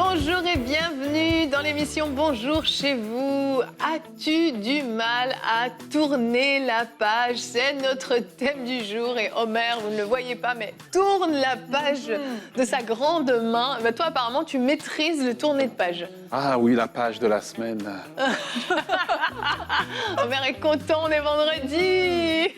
Bonjour et bienvenue dans l'émission Bonjour chez vous. As-tu du mal à tourner la page? C'est notre thème du jour et Homer, vous ne le voyez pas, mais tourne la page de sa grande main. Ben, toi, apparemment, tu maîtrises le tourner de page. Ah oui, la page de la semaine. Homer est content, on est vendredi.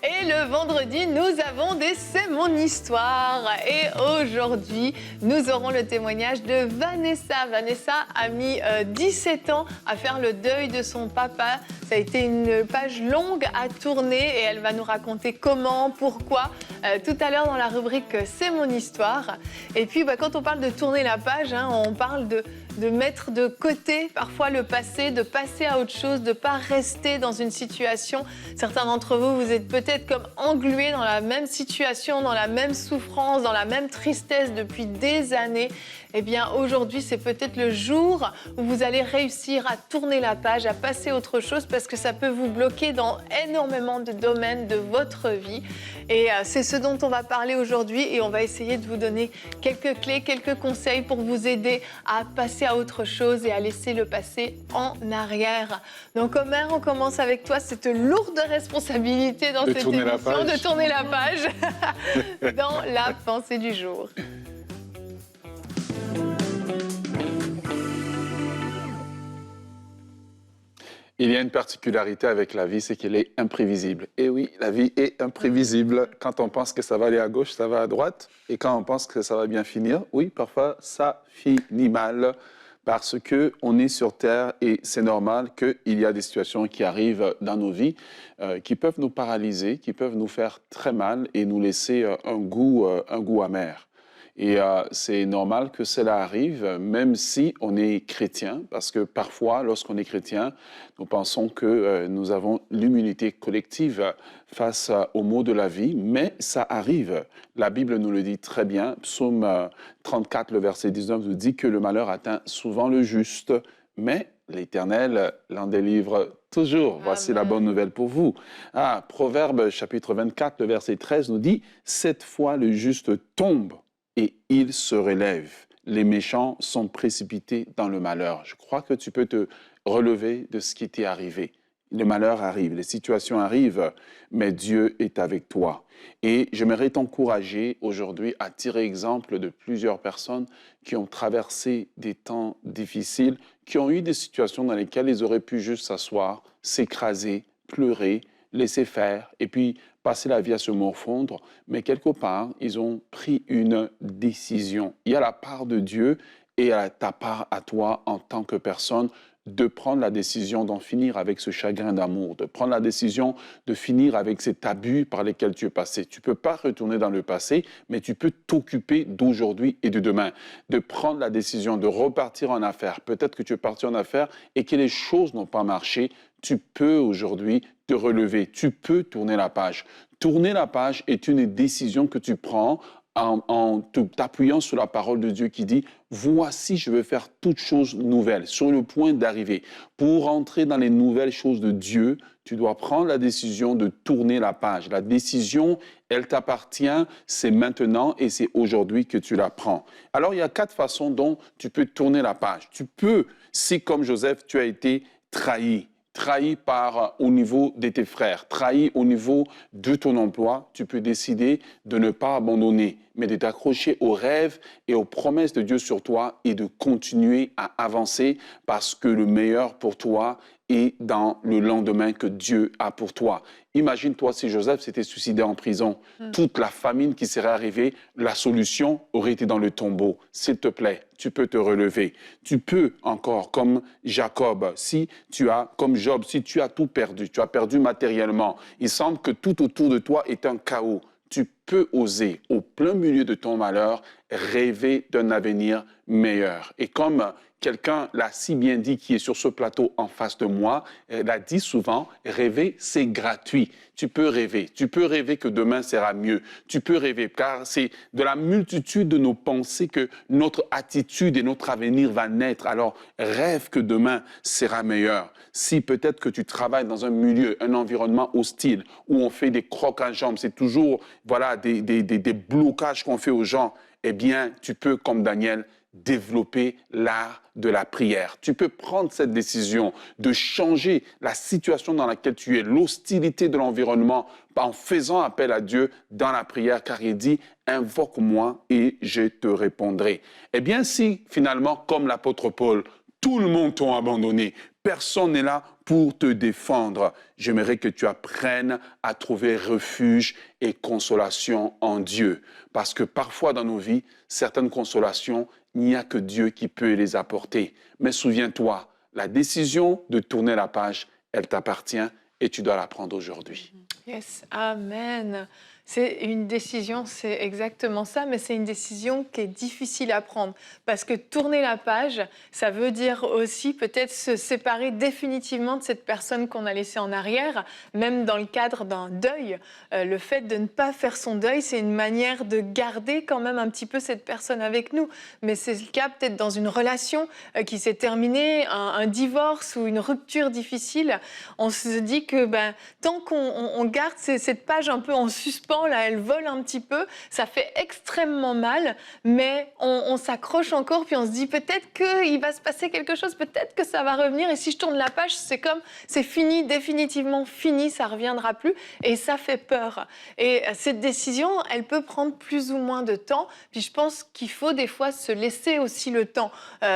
Et le vendredi, nous avons des C'est mon histoire. Et aujourd'hui, nous aurons le témoignage de Vanessa. Vanessa a mis 17 ans à faire le deuil de son papa. Ça a été une page longue à tourner et elle va nous raconter comment, pourquoi, tout à l'heure dans la rubrique C'est mon histoire. Et puis, quand on parle de tourner la page, on parle de mettre de côté parfois le passé, de passer à autre chose, de ne pas rester dans une situation. Certains d'entre vous, vous êtes peut-être comme englués dans la même situation, dans la même souffrance, dans la même tristesse depuis des années. Eh bien, aujourd'hui, c'est peut-être le jour où vous allez réussir à tourner la page, à passer à autre chose, parce que ça peut vous bloquer dans énormément de domaines de votre vie. Et c'est ce dont on va parler aujourd'hui et on va essayer de vous donner quelques clés, quelques conseils pour vous aider à passer à autre chose et à laisser le passé en arrière. Donc, Homer, on commence avec toi, cette lourde responsabilité dans cette émission de tourner la page dans la pensée du jour. Il y a une particularité avec la vie, c'est qu'elle est imprévisible. Et oui, la vie est imprévisible. Quand on pense que ça va aller à gauche, ça va à droite. Et quand on pense que ça va bien finir, oui, parfois ça finit mal. Parce qu'on est sur Terre et c'est normal qu'il y a des situations qui arrivent dans nos vies qui peuvent nous paralyser, qui peuvent nous faire très mal et nous laisser un goût amer. Et c'est normal que cela arrive, même si on est chrétien, parce que parfois, lorsqu'on est chrétien, nous pensons que nous avons l'immunité collective face aux maux de la vie, mais ça arrive. La Bible nous le dit très bien. Psaume 34, le verset 19, nous dit que le malheur atteint souvent le juste, mais l'Éternel l'en délivre toujours. Amen. Voici la bonne nouvelle pour vous. Proverbe chapitre 24, le verset 13 nous dit « Cette fois le juste tombe et il se relève. Les méchants sont précipités dans le malheur. » Je crois que tu peux te relever de ce qui t'est arrivé. Le malheur arrive, les situations arrivent, mais Dieu est avec toi. Et j'aimerais t'encourager aujourd'hui à tirer exemple de plusieurs personnes qui ont traversé des temps difficiles, qui ont eu des situations dans lesquelles ils auraient pu juste s'asseoir, s'écraser, pleurer, laisser faire, et puis passer la vie à se morfondre, mais quelque part, ils ont pris une décision. Il y a la part de Dieu et ta part à toi en tant que personne de prendre la décision d'en finir avec ce chagrin d'amour, de prendre la décision de finir avec cet abus par lesquels tu es passé. Tu ne peux pas retourner dans le passé, mais tu peux t'occuper d'aujourd'hui et de demain, de prendre la décision de repartir en affaires. Peut-être que tu es parti en affaires et que les choses n'ont pas marché. Tu peux aujourd'hui te relever, tu peux tourner la page. Tourner la page est une décision que tu prends en t'appuyant sur la parole de Dieu qui dit « Voici, je veux faire toutes choses nouvelles, sur le point d'arriver. » Pour entrer dans les nouvelles choses de Dieu, tu dois prendre la décision de tourner la page. La décision, elle t'appartient, c'est maintenant et c'est aujourd'hui que tu la prends. Alors, il y a 4 façons dont tu peux tourner la page. Tu peux, si comme Joseph, tu as été trahi au niveau de tes frères, trahi au niveau de ton emploi, tu peux décider de ne pas abandonner, mais de t'accrocher aux rêves et aux promesses de Dieu sur toi et de continuer à avancer parce que le meilleur pour toi est dans le lendemain que Dieu a pour toi. Imagine-toi si Joseph s'était suicidé en prison, toute la famine qui serait arrivée, la solution aurait été dans le tombeau. S'il te plaît, tu peux te relever. Tu peux encore, comme Jacob, comme Job, si tu as tout perdu, tu as perdu matériellement, il semble que tout autour de toi est un chaos. Tu peux oser, au plein milieu de ton malheur, rêver d'un avenir meilleur. Et comme quelqu'un l'a si bien dit qui est sur ce plateau en face de moi, l'a dit souvent, rêver, c'est gratuit. Tu peux rêver que demain sera mieux. Tu peux rêver, car c'est de la multitude de nos pensées que notre attitude et notre avenir va naître. Alors, rêve que demain sera meilleur. Si peut-être que tu travailles dans un milieu, un environnement hostile, où on fait des crocs en jambes, c'est toujours des blocages qu'on fait aux gens, eh bien, tu peux, comme Daniel, développer l'art de la prière. Tu peux prendre cette décision de changer la situation dans laquelle tu es, l'hostilité de l'environnement, en faisant appel à Dieu dans la prière, car il dit « Invoque-moi et je te répondrai ». Eh bien, si finalement, comme l'apôtre Paul, tout le monde t'a abandonné, personne n'est là pour te défendre, j'aimerais que tu apprennes à trouver refuge et consolation en Dieu. Parce que parfois dans nos vies, certaines consolations, il n'y a que Dieu qui peut les apporter. Mais souviens-toi, la décision de tourner la page, elle t'appartient et tu dois la prendre aujourd'hui. Yes, amen. C'est une décision, c'est exactement ça, mais c'est une décision qui est difficile à prendre. Parce que tourner la page, ça veut dire aussi peut-être se séparer définitivement de cette personne qu'on a laissée en arrière, même dans le cadre d'un deuil. Le fait de ne pas faire son deuil, c'est une manière de garder quand même un petit peu cette personne avec nous. Mais c'est le cas peut-être dans une relation qui s'est terminée, un divorce ou une rupture difficile. On se dit que tant qu'on garde cette page un peu en suspens, là, elle vole un petit peu, ça fait extrêmement mal, mais on s'accroche encore, puis on se dit peut-être qu'il va se passer quelque chose, peut-être que ça va revenir, et si je tourne la page, c'est fini, définitivement fini, ça ne reviendra plus, et ça fait peur. Et cette décision, elle peut prendre plus ou moins de temps, puis je pense qu'il faut des fois se laisser aussi le temps.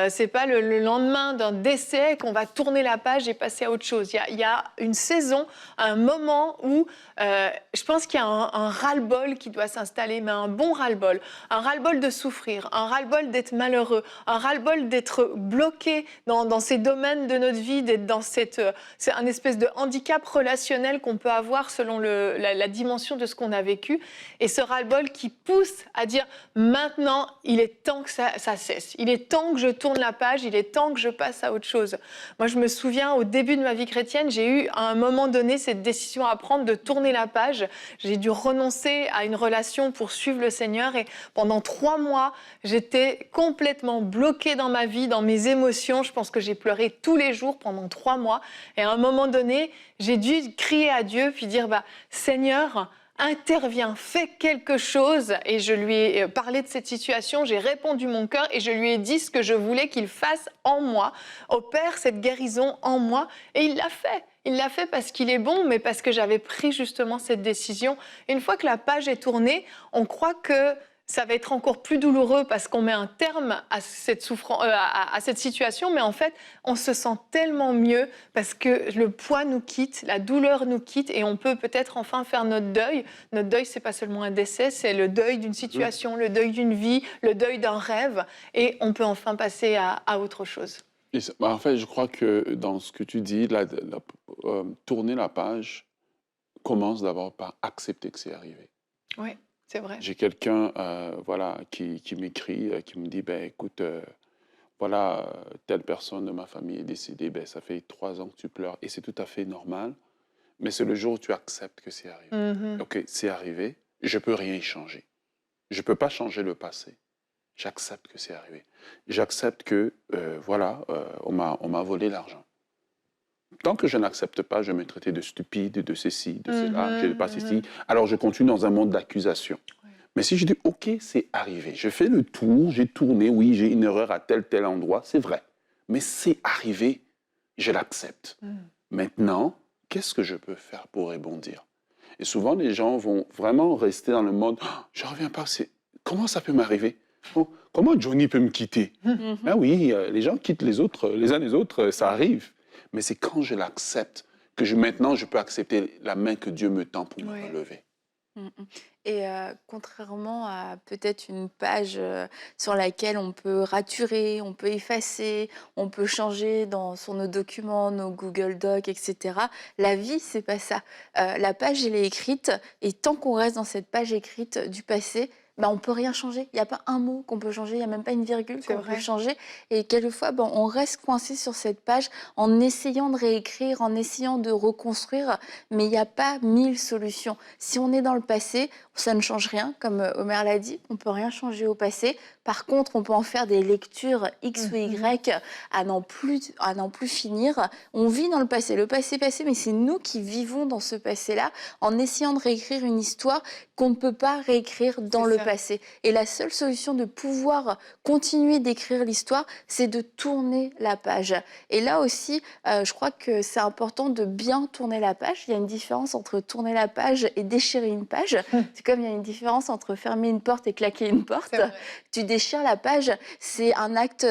C'est pas le lendemain d'un décès qu'on va tourner la page et passer à autre chose. Il y a une saison, un moment où je pense qu'il y a un ras-le-bol qui doit s'installer, mais un bon ras-le-bol. Un ras-le-bol de souffrir, un ras-le-bol d'être malheureux, un ras-le-bol d'être bloqué dans ces domaines de notre vie, d'être dans c'est un espèce de handicap relationnel qu'on peut avoir selon la dimension de ce qu'on a vécu. Et ce ras-le-bol qui pousse à dire maintenant, il est temps que ça cesse. Il est temps que je tourne la page, il est temps que je passe à autre chose. Moi, je me souviens, au début de ma vie chrétienne, j'ai eu à un moment donné cette décision à prendre de tourner la page. J'ai dû renoncer à une relation pour suivre le Seigneur et pendant 3 mois, j'étais complètement bloquée dans ma vie, dans mes émotions. Je pense que j'ai pleuré tous les jours pendant 3 mois. Et à un moment donné, j'ai dû crier à Dieu puis dire Seigneur, interviens, fais quelque chose. Et je lui ai parlé de cette situation, j'ai répondu mon cœur et je lui ai dit ce que je voulais qu'il fasse en moi, opère cette guérison en moi. Et il l'a fait. Il l'a fait parce qu'il est bon, mais parce que j'avais pris justement cette décision. Une fois que la page est tournée, on croit que ça va être encore plus douloureux parce qu'on met un terme à cette situation, mais en fait, on se sent tellement mieux parce que le poids nous quitte, la douleur nous quitte et on peut peut-être enfin faire notre deuil. Notre deuil, c'est pas seulement un décès, c'est le deuil d'une situation, le deuil d'une vie, le deuil d'un rêve et on peut enfin passer à autre chose. En fait, je crois que dans ce que tu dis, tourner la page commence d'abord par accepter que c'est arrivé. Oui, c'est vrai. J'ai quelqu'un qui m'écrit, qui me dit, écoute, telle personne de ma famille est décédée, ça fait 3 ans que tu pleures et c'est tout à fait normal, mais c'est le jour où tu acceptes que c'est arrivé. Mm-hmm. OK, c'est arrivé, je ne peux rien y changer. Je ne peux pas changer le passé. J'accepte que c'est arrivé. J'accepte que, on m'a volé l'argent. Tant que je n'accepte pas, je vais me traiter de stupide, de ceci, de cela, je n'ai pas ceci. Alors, je continue dans un monde d'accusation. Ouais. Mais si je dis, OK, c'est arrivé, je fais le tour, j'ai tourné, oui, j'ai une erreur à tel endroit, c'est vrai. Mais c'est arrivé, je l'accepte. Maintenant, qu'est-ce que je peux faire pour rebondir? Et souvent, les gens vont vraiment rester dans le mode, je ne reviens pas, comment ça peut m'arriver? Oh, comment Johnny peut me quitter? Ah oui, les gens quittent les autres, les uns les autres, ça arrive. Mais c'est quand je l'accepte que maintenant je peux accepter la main que Dieu me tend pour me relever. Et contrairement à peut-être une page sur laquelle on peut raturer, on peut effacer, on peut changer sur nos documents, nos Google Docs, etc. La vie, c'est pas ça. La page, elle est écrite, et tant qu'on reste dans cette page écrite du passé, on ne peut rien changer. Il n'y a pas un mot qu'on peut changer, il n'y a même pas une virgule qu'on peut changer. Et quelquefois, on reste coincé sur cette page en essayant de réécrire, en essayant de reconstruire, mais il n'y a pas 1000 solutions. Si on est dans le passé, ça ne change rien, comme Omer l'a dit, on ne peut rien changer au passé. Par contre, on peut en faire des lectures X ou Y à n'en plus finir. On vit dans le passé passé, mais c'est nous qui vivons dans ce passé-là en essayant de réécrire une histoire qu'on ne peut pas réécrire dans le ça. passé. Et la seule solution de pouvoir continuer d'écrire l'histoire, c'est de tourner la page. Et là aussi, je crois que c'est important de bien tourner la page. Il y a une différence entre tourner la page et déchirer une page. C'est comme il y a une différence entre fermer une porte et claquer une porte. C'est vrai. Tu déchires la page, c'est un acte,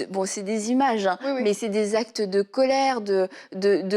bon, c'est des images, hein, Oui, oui. mais c'est des actes de colère, de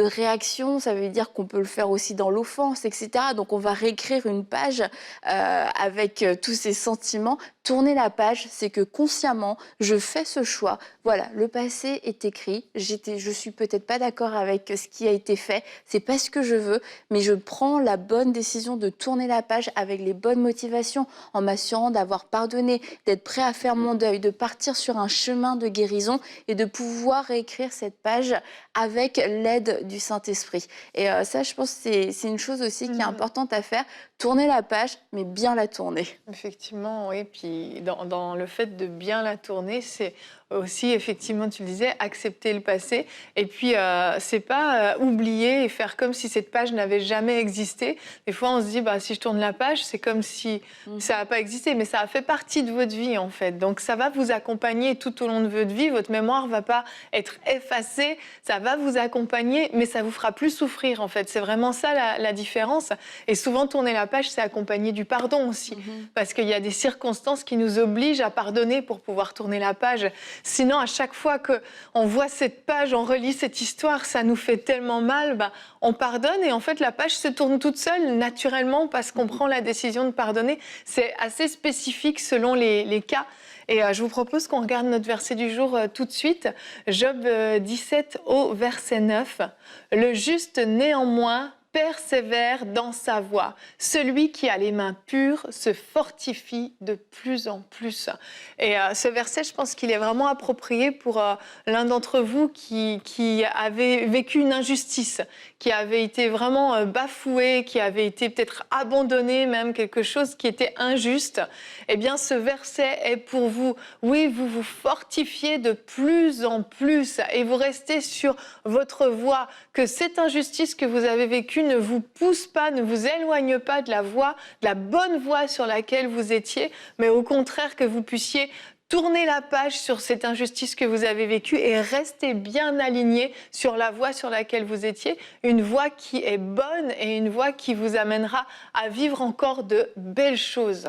réaction. Ça veut dire qu'on peut le faire aussi dans l'offense, etc. Donc on va réécrire une page avec tous ces sentiments. Tourner la page, c'est que consciemment, je fais ce choix. Voilà, le passé est écrit. Je suis peut-être pas d'accord avec ce qui a été fait. C'est pas ce que je veux, mais je prends la bonne décision de tourner la page avec les bonnes motivations, en m'assurant d'avoir pardonné, d'être prêt à faire mon deuil, de partir sur un chemin de guérison et de pouvoir réécrire cette page avec l'aide du Saint-Esprit. Et ça, je pense que c'est une chose aussi qui est importante à faire. Tourner la page, mais bien la tourner. Effectivement, oui. Puis dans le fait de bien la tourner, c'est aussi, effectivement, tu le disais, accepter le passé. Et puis, c'est pas oublier et faire comme si cette page n'avait jamais existé. Des fois, on se dit, si je tourne la page, c'est comme si ça n'a pas existé. Mais ça a fait partie de votre vie, en fait. Donc, ça va vous accompagner tout au long de votre vie. Votre mémoire ne va pas être effacée. Ça va vous accompagner, mais ça vous fera plus souffrir, en fait. C'est vraiment ça, la différence. Et souvent, tourner la page, c'est accompagné du pardon aussi. Parce qu'il y a des circonstances qui nous obligent à pardonner pour pouvoir tourner la page. Sinon, à chaque fois qu'on voit cette page, on relit cette histoire, ça nous fait tellement mal, on pardonne et en fait, la page se tourne toute seule, naturellement, parce qu'on prend la décision de pardonner. C'est assez spécifique selon les cas. Et je vous propose qu'on regarde notre verset du jour tout de suite. Job 17 au verset 9. « Le juste néanmoins persévère dans sa voie. Celui qui a les mains pures se fortifie de plus en plus. » Et ce verset, je pense qu'il est vraiment approprié pour l'un d'entre vous qui avait vécu une injustice, qui avait été vraiment bafoué, qui avait été peut-être abandonné, même quelque chose qui était injuste. Eh bien, ce verset est pour vous. Oui, vous vous fortifiez de plus en plus et vous restez sur votre voie. Que cette injustice que vous avez vécue ne vous pousse pas, ne vous éloigne pas de la voie, de la bonne voie sur laquelle vous étiez, mais au contraire que vous puissiez tourner la page sur cette injustice que vous avez vécue et rester bien aligné sur la voie sur laquelle vous étiez, une voie qui est bonne et une voie qui vous amènera à vivre encore de belles choses.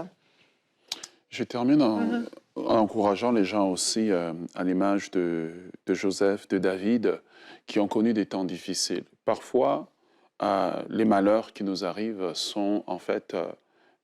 Je termine en encourageant les gens aussi, à l'image de Joseph, de David, qui ont connu des temps difficiles. Parfois, les malheurs qui nous arrivent sont en fait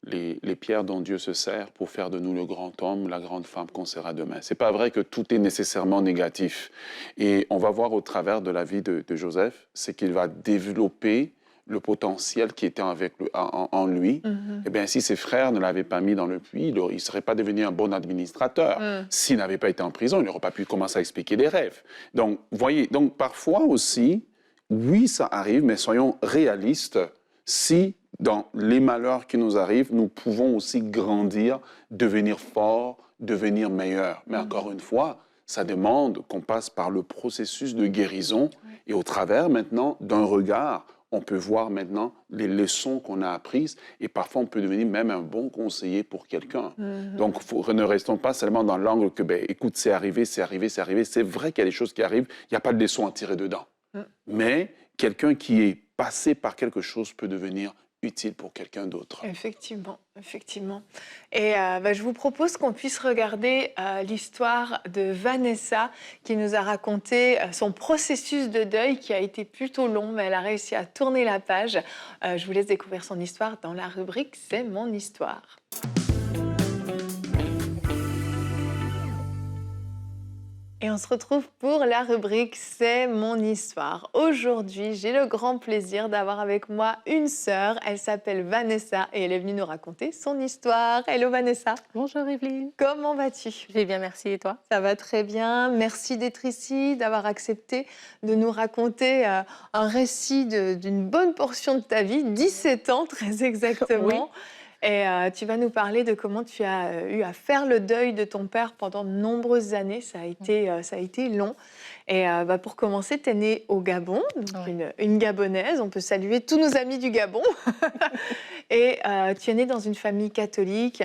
les pierres dont Dieu se sert pour faire de nous le grand homme, la grande femme qu'on sera demain. Ce n'est pas vrai que tout est nécessairement négatif. Et on va voir au travers de la vie de Joseph, c'est qu'il va développer le potentiel qui était en lui. Eh bien, si ses frères ne l'avaient pas mis dans le puits, il ne serait pas devenu un bon administrateur. S'il n'avait pas été en prison, il n'aurait pas pu commencer à expliquer des rêves. Donc, voyez, donc parfois aussi, oui, ça arrive, mais soyons réalistes. Si, dans les malheurs qui nous arrivent, nous pouvons aussi grandir, devenir forts, devenir meilleurs. Mais encore une fois, ça demande qu'on passe par le processus de guérison. Et au travers, maintenant, d'un regard, on peut voir maintenant les leçons qu'on a apprises et parfois on peut devenir même un bon conseiller pour quelqu'un. Donc, ne restons pas seulement dans l'angle que, écoute, c'est arrivé, c'est arrivé, c'est arrivé. C'est vrai qu'il y a des choses qui arrivent, il n'y a pas de leçon à tirer dedans. Mais quelqu'un qui est passé par quelque chose peut devenir utile pour quelqu'un d'autre. Effectivement, effectivement. Et je vous propose qu'on puisse regarder l'histoire de Vanessa qui nous a raconté son processus de deuil qui a été plutôt long, mais elle a réussi à tourner la page. Je vous laisse découvrir son histoire dans la rubrique « C'est mon histoire ». Et on se retrouve pour la rubrique « C'est mon histoire ». Aujourd'hui, j'ai le grand plaisir d'avoir avec moi une sœur. Elle s'appelle Vanessa et elle est venue nous raconter son histoire. Hello Vanessa. Bonjour Evelyne. Comment vas-tu? Je vais bien, merci. Et toi? Ça va très bien. Merci d'être ici, d'avoir accepté de nous raconter un récit d'une bonne portion de ta vie, 17 ans très exactement. Oui. Et tu vas nous parler de comment tu as eu à faire le deuil de ton père pendant de nombreuses années. Ça a été long. Et pour commencer, tu es née au Gabon, donc une Gabonaise. On peut saluer tous nos amis du Gabon. Et tu es née dans une famille catholique,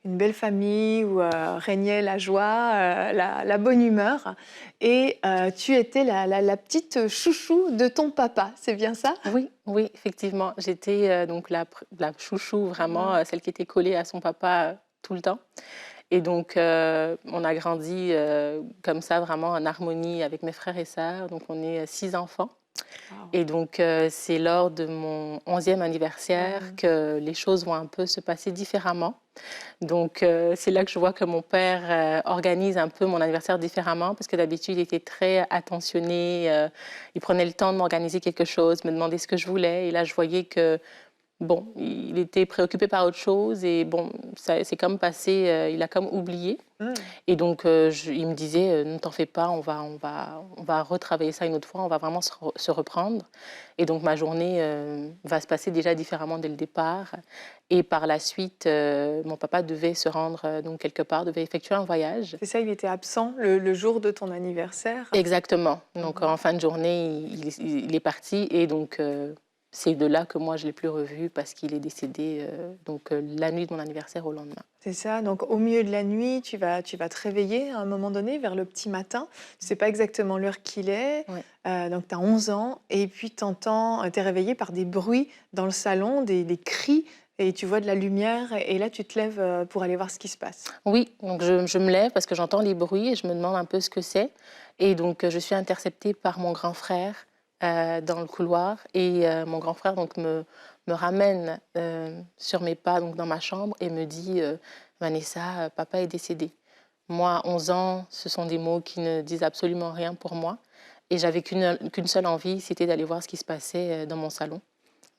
une belle famille où régnait la joie, la bonne humeur. Et tu étais la petite chouchou de ton papa, c'est bien ça? Oui, oui, effectivement. J'étais donc la chouchou, vraiment, celle qui était collée à son papa tout le temps. Et donc, on a grandi comme ça, vraiment en harmonie avec mes frères et sœurs. Donc, on est 6 enfants. Wow. Et donc, c'est lors de mon 11e anniversaire que les choses vont un peu se passer différemment. Donc, c'est là que je vois que mon père organise un peu mon anniversaire différemment, parce que d'habitude, il était très attentionné. Il prenait le temps de m'organiser quelque chose, me demander ce que je voulais. Et là, je voyais que, bon, il était préoccupé par autre chose. Et bon, c'est comme passé, il a comme oublié. Mm. Et donc, il me disait, ne t'en fais pas, on va retravailler ça une autre fois, on va vraiment se reprendre. Et donc, ma journée va se passer déjà différemment dès le départ. Et par la suite, mon papa devait se rendre donc quelque part, devait effectuer un voyage. C'est ça, il était absent le jour de ton anniversaire. Exactement. Donc, en fin de journée, il est parti. Et donc, c'est de là que moi, je ne l'ai plus revu parce qu'il est décédé la nuit de mon anniversaire au lendemain. C'est ça, donc au milieu de la nuit, tu vas te réveiller à un moment donné, vers le petit matin. Tu ne sais pas exactement l'heure qu'il est, Ouais. donc tu as 11 ans, et puis tu es réveillé par des bruits dans le salon, des cris, et tu vois de la lumière, et là tu te lèves pour aller voir ce qui se passe. Oui, donc je me lève parce que j'entends les bruits et je me demande un peu ce que c'est. Et donc, je suis interceptée par mon grand frère dans le couloir. Et mon grand frère donc, me ramène sur mes pas donc, dans ma chambre et me dit Vanessa, papa est décédé. Moi, 11 ans, ce sont des mots qui ne disent absolument rien pour moi. Et j'avais qu'une seule envie, c'était d'aller voir ce qui se passait dans mon salon.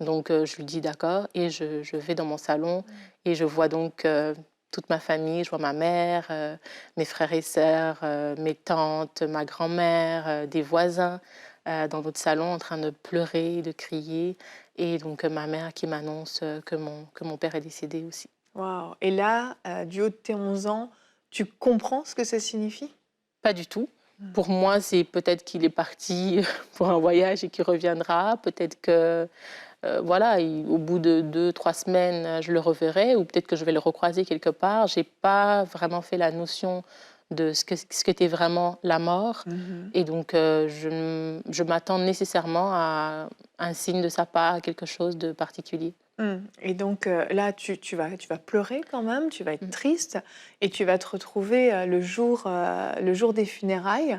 Donc, je lui dis d'accord et je vais dans mon salon et je vois donc toute ma famille. Je vois ma mère, mes frères et sœurs, mes tantes, ma grand-mère, des voisins dans notre salon en train de pleurer, de crier. Et donc, ma mère qui m'annonce que mon père est décédé aussi. Waouh. Et là, du haut de tes 11 ans, tu comprends ce que ça signifie? Pas du tout. Pour moi, c'est peut-être qu'il est parti pour un voyage et qu'il reviendra. Peut-être que, voilà, au bout de 2, 3 semaines, je le reverrai, ou peut-être que je vais le recroiser quelque part. J'ai pas vraiment fait la notion de ce qu'était vraiment la mort. Et donc, je m'attends nécessairement à un signe de sa part, à quelque chose de particulier. Et donc là, tu vas pleurer quand même, tu vas être triste, et tu vas te retrouver le jour des funérailles.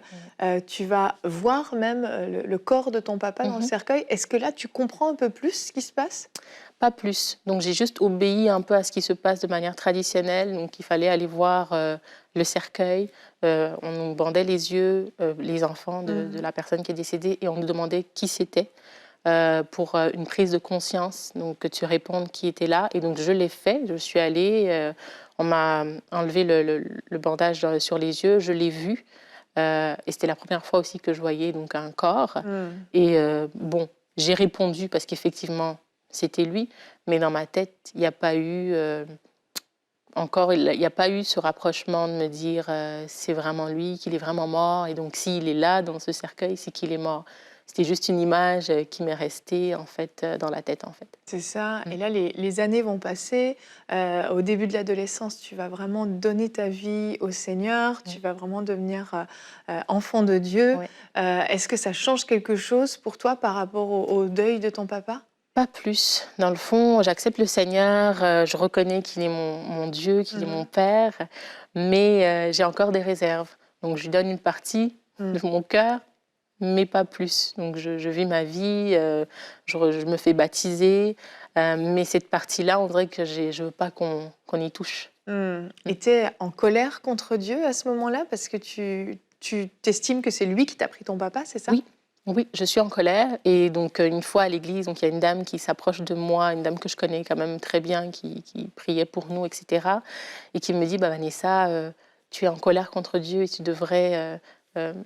Tu vas voir même le corps de ton papa dans le cercueil. Est-ce que là, tu comprends un peu plus ce qui se passe? Pas plus. Donc, j'ai juste obéi un peu à ce qui se passe de manière traditionnelle. Donc, il fallait aller voir le cercueil. On nous bandait les yeux, les enfants de la personne qui est décédée, et on nous demandait qui c'était pour une prise de conscience. Donc, que tu répondes qui était là. Et donc, je l'ai fait. Je suis allée. On m'a enlevé le bandage sur les yeux. Je l'ai vu. Et c'était la première fois aussi que je voyais donc, un corps. Et bon, j'ai répondu parce qu'effectivement, c'était lui, mais dans ma tête, il n'y a pas eu il n'y a pas eu ce rapprochement de me dire c'est vraiment lui, qu'il est vraiment mort, et donc s'il est là dans ce cercueil, c'est qu'il est mort. C'était juste une image qui m'est restée en fait dans la tête en fait. C'est ça. Et là, les années vont passer. Au début de l'adolescence, tu vas vraiment donner ta vie au Seigneur. Tu vas vraiment devenir enfant de Dieu. Ouais. Est-ce que ça change quelque chose pour toi par rapport au deuil de ton papa? Pas plus. Dans le fond, j'accepte le Seigneur, je reconnais qu'il est mon Dieu, qu'il est mon Père, mais j'ai encore des réserves. Donc je lui donne une partie de mon cœur, mais pas plus. Donc je vis ma vie, je me fais baptiser, mais cette partie-là, on dirait que je ne veux pas qu'on y touche. Et tu es en colère contre Dieu à ce moment-là parce que tu t'estimes que c'est lui qui t'a pris ton papa, c'est ça? Oui. Oui, je suis en colère. Et donc, une fois à l'église, donc, il y a une dame qui s'approche de moi, une dame que je connais quand même très bien, qui priait pour nous, etc. Et qui me dit, Vanessa, tu es en colère contre Dieu et tu devrais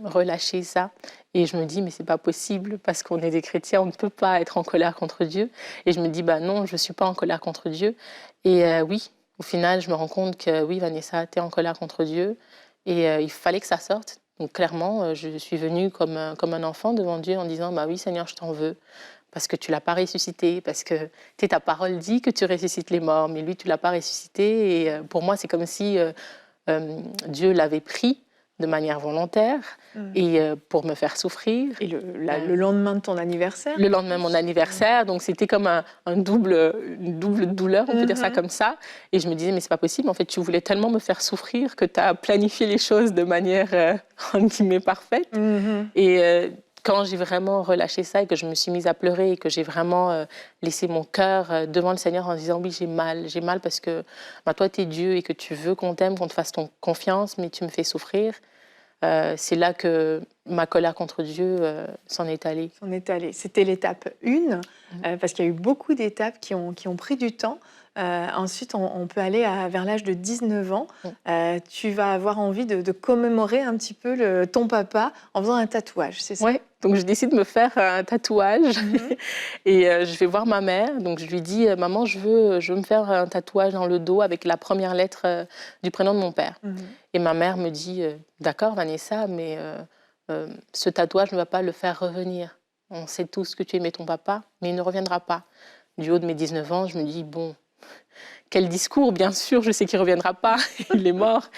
relâcher ça. Et je me dis, mais c'est pas possible, parce qu'on est des chrétiens, on ne peut pas être en colère contre Dieu. Et je me dis, non, je ne suis pas en colère contre Dieu. Et oui, au final, je me rends compte que oui, Vanessa, tu es en colère contre Dieu. Et il fallait que ça sorte. Donc clairement, je suis venue comme un enfant devant Dieu en disant, oui Seigneur, je t'en veux, parce que tu l'as pas ressuscité, parce que ta parole dit que tu ressuscites les morts, mais lui, tu l'as pas ressuscité. Et pour moi, c'est comme si Dieu l'avait pris de manière volontaire et pour me faire souffrir. Et le lendemain de ton anniversaire? Le lendemain de mon anniversaire, donc c'était comme une double douleur, on peut dire ça comme ça. Et je me disais, mais c'est pas possible, en fait, tu voulais tellement me faire souffrir que tu as planifié les choses de manière, entre guillemets, parfaite. Et quand j'ai vraiment relâché ça et que je me suis mise à pleurer et que j'ai vraiment laissé mon cœur devant le Seigneur en disant, oui, j'ai mal parce que toi, tu es Dieu et que tu veux qu'on t'aime, qu'on te fasse confiance, mais tu me fais souffrir. C'est là que ma colère contre Dieu s'en est allée. C'était l'étape 1, parce qu'il y a eu beaucoup d'étapes qui ont pris du temps. Ensuite, on peut aller vers l'âge de 19 ans. Tu vas avoir envie de commémorer un petit peu ton papa en faisant un tatouage, c'est ça? Oui, donc je décide de me faire un tatouage et je vais voir ma mère. Donc je lui dis, maman, je veux me faire un tatouage dans le dos avec la première lettre du prénom de mon père. Et ma mère me dit, d'accord Vanessa, mais ce tatouage ne va pas le faire revenir. On sait tous que tu aimais ton papa, mais il ne reviendra pas. Du haut de mes 19 ans, je me dis, bon, quel discours, bien sûr, je sais qu'il ne reviendra pas, il est mort.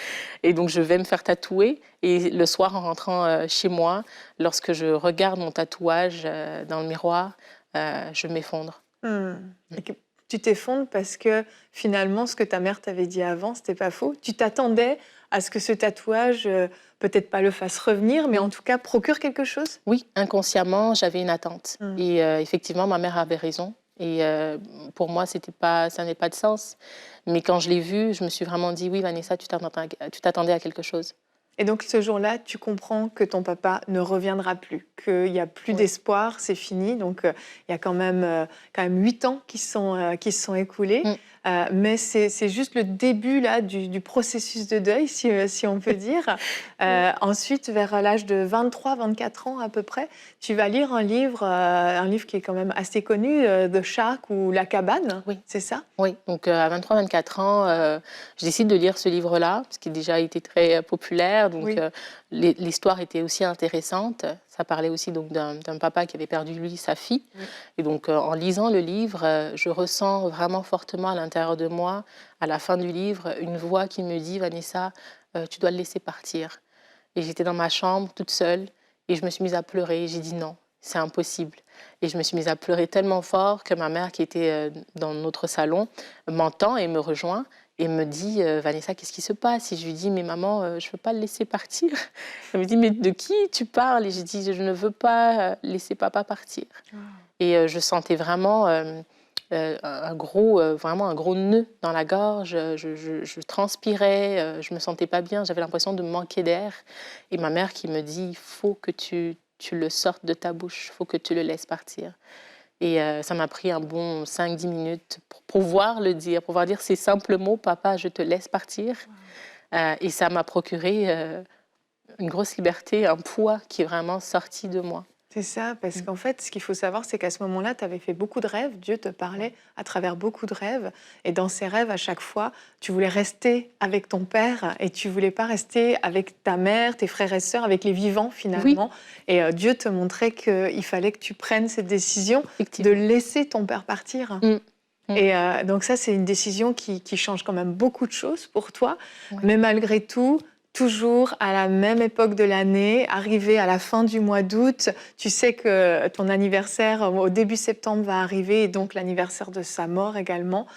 Et donc, je vais me faire tatouer. Et le soir, en rentrant chez moi, lorsque je regarde mon tatouage dans le miroir, je m'effondre. Tu t'effondres parce que finalement, ce que ta mère t'avait dit avant, c'était pas faux. Tu t'attendais à ce que ce tatouage, peut-être pas le fasse revenir, mais en tout cas procure quelque chose? Oui, inconsciemment, j'avais une attente. Et effectivement, ma mère avait raison. Et pour moi, ça n'avait pas de sens. Mais quand je l'ai vu, je me suis vraiment dit, oui, Vanessa, tu t'attendais à quelque chose. Et donc, ce jour-là, tu comprends que ton papa ne reviendra plus, qu'il n'y a plus d'espoir, c'est fini. Donc, il y a quand même 8 ans qui se sont écoulés. Mais c'est juste le début là, du processus de deuil, si on peut dire. Ensuite, vers l'âge de 23-24 ans à peu près, tu vas lire un livre qui est quand même assez connu, The Shark ou La Cabane, c'est ça? Oui, donc à 23-24 ans, je décide de lire ce livre-là, parce qu'il a déjà été très populaire. Donc l'histoire était aussi intéressante. Ça parlait aussi donc d'un papa qui avait perdu, lui, sa fille. Et donc, en lisant le livre, je ressens vraiment fortement à l'intérieur de moi, à la fin du livre, une voix qui me dit « Vanessa, tu dois le laisser partir ». Et j'étais dans ma chambre, toute seule, et je me suis mise à pleurer. J'ai dit « Non, c'est impossible ». Et je me suis mise à pleurer tellement fort que ma mère, qui était dans notre salon, m'entend et me rejoint. Et me dit, Vanessa, qu'est-ce qui se passe? Et je lui dis, mais maman, je ne veux pas le laisser partir. Elle me dit, mais de qui tu parles? Et j'ai dit, je ne veux pas laisser papa partir. Et je sentais vraiment un gros nœud dans la gorge. Je transpirais, je ne me sentais pas bien. J'avais l'impression de manquer d'air. Et ma mère qui me dit, il faut que tu le sortes de ta bouche, il faut que tu le laisses partir. Et ça m'a pris un bon 5-10 minutes pour pouvoir le dire, pour pouvoir dire ces simples mots, papa, je te laisse partir. Et ça m'a procuré une grosse liberté, un poids qui est vraiment sorti de moi. C'est ça, parce qu'en fait, ce qu'il faut savoir, c'est qu'à ce moment-là, tu avais fait beaucoup de rêves. Dieu te parlait à travers beaucoup de rêves. Et dans ces rêves, à chaque fois, tu voulais rester avec ton père et tu voulais pas rester avec ta mère, tes frères et sœurs, avec les vivants, finalement. Et Dieu te montrait qu'il fallait que tu prennes cette décision de laisser ton père partir. Et donc ça, c'est une décision qui change quand même beaucoup de choses pour toi. Mais malgré tout, toujours à la même époque de l'année, arrivé à la fin du mois d'août, tu sais que ton anniversaire au début septembre va arriver, et donc l'anniversaire de sa mort également.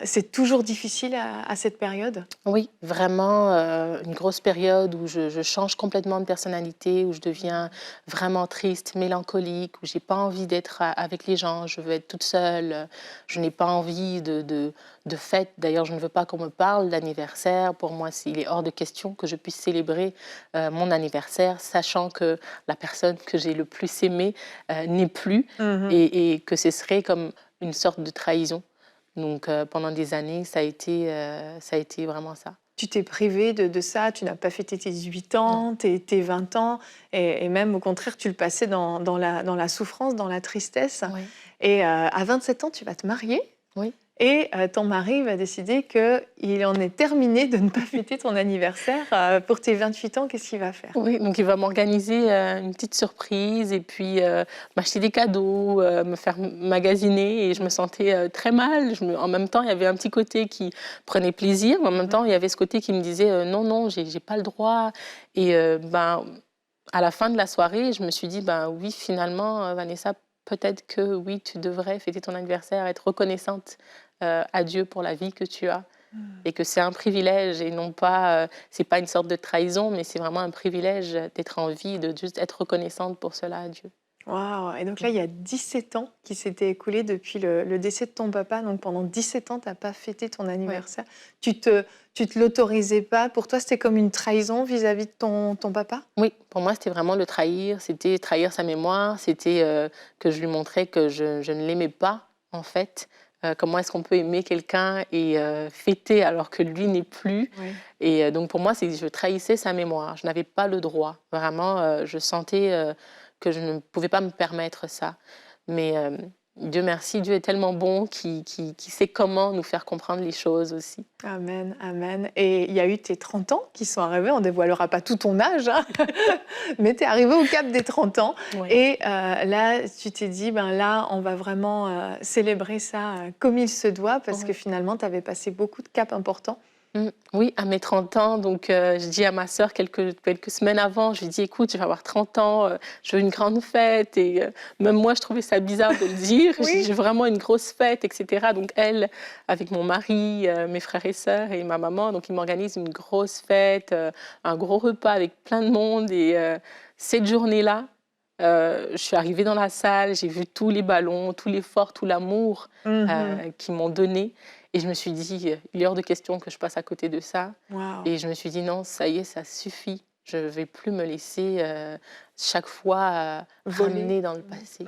C'est toujours difficile à cette période? Oui, vraiment une grosse période où je change complètement de personnalité, où je deviens vraiment triste, mélancolique, où j'ai pas envie d'être avec les gens, je veux être toute seule, je n'ai pas envie de fête. D'ailleurs, je ne veux pas qu'on me parle d'anniversaire. Pour moi, il est hors de question que je puisse célébrer mon anniversaire, sachant que la personne que j'ai le plus aimée n'est plus et que ce serait comme une sorte de trahison. Donc, pendant des années, ça a été vraiment ça. Tu t'es privée de ça, tu n'as pas fêté tes 18 ans, tes 20 ans, et même au contraire, tu le passais dans la souffrance, dans la tristesse. Et à 27 ans, tu vas te marier. Et ton mari va décider qu'il en est terminé de ne pas fêter ton anniversaire. Pour tes 28 ans, qu'est-ce qu'il va faire? Oui, donc il va m'organiser une petite surprise et puis m'acheter des cadeaux, me faire magasiner et je me sentais très mal. En même temps, il y avait un petit côté qui prenait plaisir, mais en même temps, il y avait ce côté qui me disait non, non, j'ai pas le droit. Et à la fin de la soirée, je me suis dit oui, finalement, Vanessa, peut-être que oui, tu devrais fêter ton anniversaire, être reconnaissante à Dieu pour la vie que tu as. Et que c'est un privilège et non pas, c'est pas une sorte de trahison, mais c'est vraiment un privilège d'être en vie, de juste être reconnaissante pour cela à Dieu. Waouh! Et donc là, il y a 17 ans qui s'étaient écoulés depuis le décès de ton papa. Donc pendant 17 ans, tu n'as pas fêté ton anniversaire. Ouais. Tu te l'autorisais pas. Pour toi, c'était comme une trahison vis-à-vis de ton papa? Oui, pour moi, c'était vraiment le trahir. C'était trahir sa mémoire. C'était que je lui montrais que je ne l'aimais pas, en fait. Comment est-ce qu'on peut aimer quelqu'un et fêter alors que lui n'est plus? Oui. Et donc pour moi, je trahissais sa mémoire. Je n'avais pas le droit. Vraiment, je sentais que je ne pouvais pas me permettre ça. Mais Dieu merci, Dieu est tellement bon qui sait comment nous faire comprendre les choses aussi. Amen, amen. Et il y a eu tes 30 ans qui sont arrivés. On ne dévoilera pas tout ton âge, hein, mais tu es arrivé au cap des 30 ans. Oui. Et là, tu t'es dit, là, on va vraiment célébrer ça comme il se doit, parce que finalement, tu avais passé beaucoup de caps importants. Oui, à mes 30 ans, donc je dis à ma sœur quelques semaines avant, je lui dis écoute, je vais avoir 30 ans, je veux une grande fête. Et même moi, je trouvais ça bizarre de le dire. Oui. J'ai vraiment une grosse fête, etc. Donc elle, avec mon mari, mes frères et sœurs et ma maman, donc ils m'organisent une grosse fête, un gros repas avec plein de monde. Et cette journée-là, je suis arrivée dans la salle, j'ai vu tous les ballons, tout l'effort, tout l'amour qu'ils m'ont donné. Et je me suis dit, il est hors de question que je passe à côté de ça. Wow. Et je me suis dit, non, ça y est, ça suffit. Je ne vais plus me laisser chaque fois ramener dans le passé.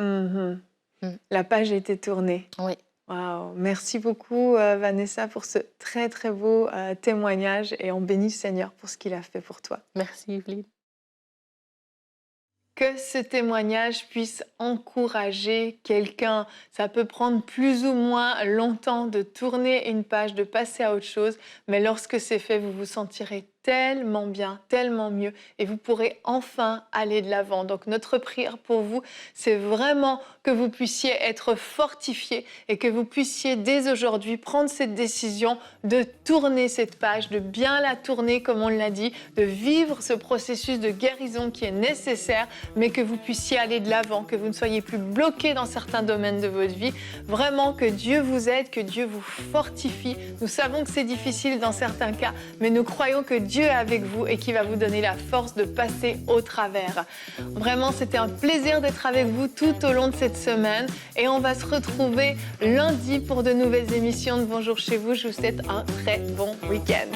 La page était tournée. Oui. Wow. Merci beaucoup, Vanessa, pour ce très, très beau témoignage. Et on bénit le Seigneur pour ce qu'il a fait pour toi. Merci, Evelyne. Que ce témoignage puisse encourager quelqu'un. Ça peut prendre plus ou moins longtemps de tourner une page, de passer à autre chose, mais lorsque c'est fait, vous vous sentirez tellement bien, tellement mieux, et vous pourrez enfin aller de l'avant. Donc notre prière pour vous, c'est vraiment que vous puissiez être fortifiés et que vous puissiez dès aujourd'hui prendre cette décision de tourner cette page, de bien la tourner comme on l'a dit, de vivre ce processus de guérison qui est nécessaire, mais que vous puissiez aller de l'avant, que vous ne soyez plus bloqués dans certains domaines de votre vie. Vraiment que Dieu vous aide, que Dieu vous fortifie. Nous savons que c'est difficile dans certains cas, mais nous croyons que Dieu est avec vous et qui va vous donner la force de passer au travers. Vraiment, c'était un plaisir d'être avec vous tout au long de cette semaine et on va se retrouver lundi pour de nouvelles émissions de Bonjour chez vous. Je vous souhaite un très bon week-end.